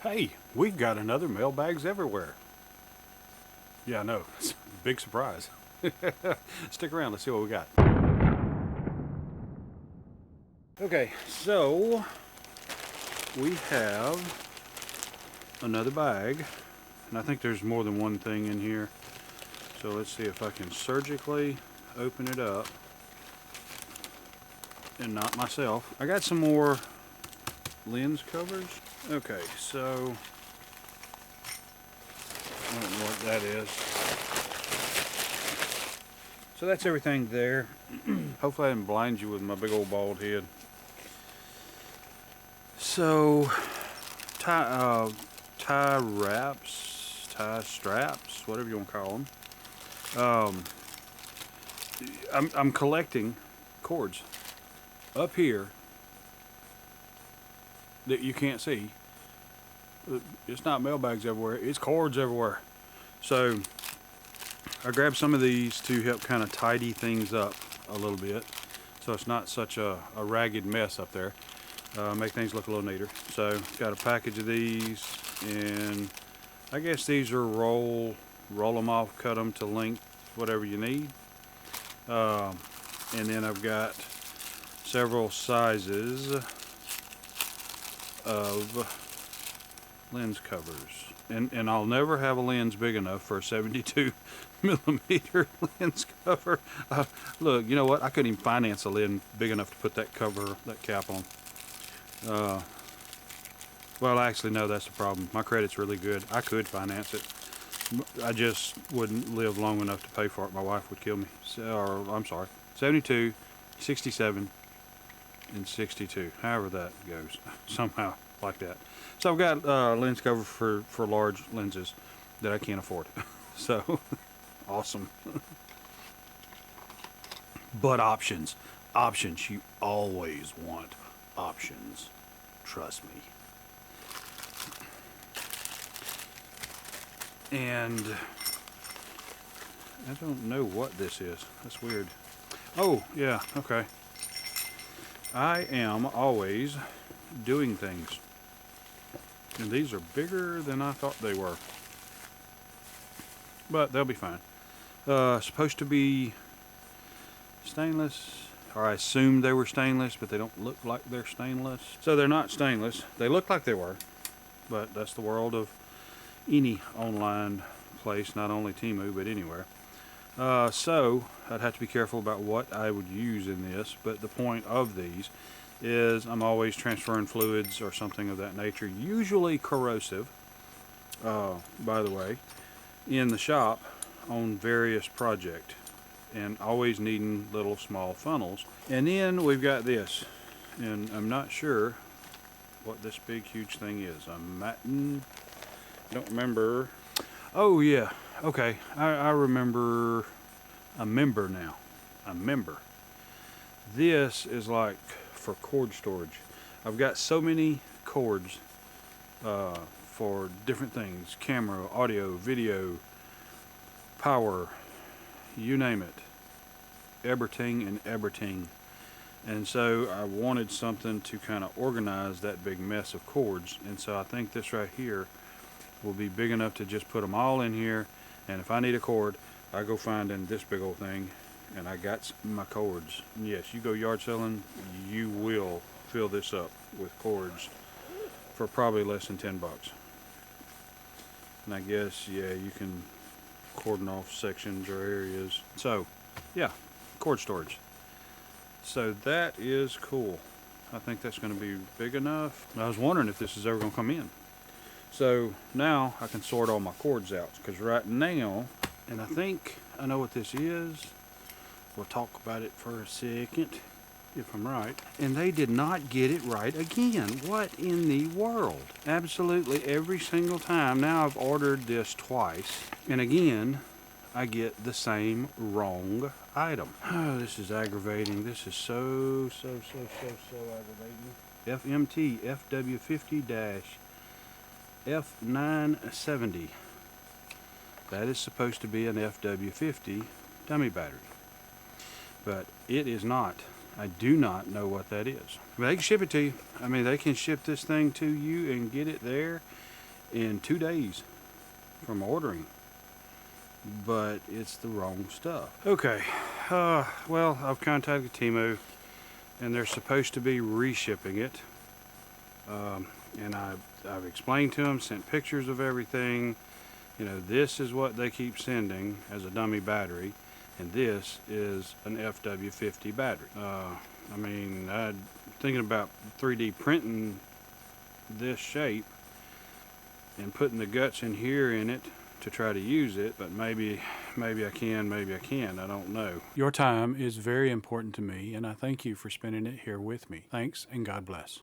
Hey, we've got another mailbags everywhere. Yeah, I know. It's a big surprise. Stick around, let's see what we got. Okay, so we have another bag, and I think there's more than one thing in here. So let's see if I can surgically open it up and not myself. I got some more lens covers. Okay, so I don't know what that is. So that's everything there. Hopefully I didn't blind you with my big old bald head. So tie straps, whatever you want to call them. I'm collecting cords up here that you can't see. It's not mailbags everywhere, it's cords everywhere. So I grabbed some of these to help kind of tidy things up a little bit, so it's not such a ragged mess up there. Make things look a little neater. So got a package of these, and I guess these are roll them off, cut them to length, whatever you need. And then I've got several sizes of lens covers, and I'll never have a lens big enough for a 72 millimeter lens cover. Look, you know what? I couldn't even finance a lens big enough to put that cap on. Well, actually, no, that's the problem. My credit's really good. I could finance it. I just wouldn't live long enough to pay for it. My wife would kill me. So, or I'm sorry, 72, 67, and 62. However that goes, somehow like that. So I've got lens cover for large lenses that I can't afford. So awesome. But options, you always want options. Trust me. And I don't know what this is. That's weird. Oh, yeah, okay. I am always doing things. And these are bigger than I thought they were. But they'll be fine. Supposed to be stainless. Or I assumed they were stainless, but they don't look like they're stainless. So they're not stainless. They look like they were. But that's the world of any online place, not only Temu, but anywhere. So I'd have to be careful about what I would use in this, but the point of these is I'm always transferring fluids or something of that nature, usually corrosive, by the way, in the shop on various projects, and always needing little small funnels. And then we've got this, and I'm not sure what this big huge thing is. I don't remember. Oh yeah, okay, I remember. A member now. A member. This is like for cord storage. I've got so many cords for different things. Camera, audio, video, power, you name it. Everything and everything. And so I wanted something to kind of organize that big mess of cords. And so I think this right here will be big enough to just put them all in here. And if I need a cord, I go finding this big old thing, and I got my cords. And yes, you go yard selling, you will fill this up with cords for probably less than 10 bucks. And I guess, yeah, you can cordon off sections or areas. So, yeah, cord storage. So that is cool. I think that's going to be big enough. I was wondering if this is ever going to come in. So now I can sort all my cords out, because right now, and I think I know what this is. We'll talk about it for a second, if I'm right. And they did not get it right again. What in the world? Absolutely every single time. Now I've ordered this twice, and again, I get the same wrong item. Oh, this is aggravating. This is so aggravating. FMT FW50-F970. That is supposed to be an FW50 dummy battery, but it is not. I do not know what that is. But they can ship it to you. I mean, they can ship this thing to you and get it there, in 2 days from ordering, but it's the wrong stuff. Okay, well, I've contacted Temu, and they're supposed to be reshipping it. And I've explained to them, sent pictures of everything. You know, this is what they keep sending as a dummy battery, and this is an FW50 battery. I mean, I'm thinking about 3D printing this shape and putting the guts in here in it to try to use it, but maybe I can, maybe I can't, I don't know. Your time is very important to me, and I thank you for spending it here with me. Thanks, and God bless.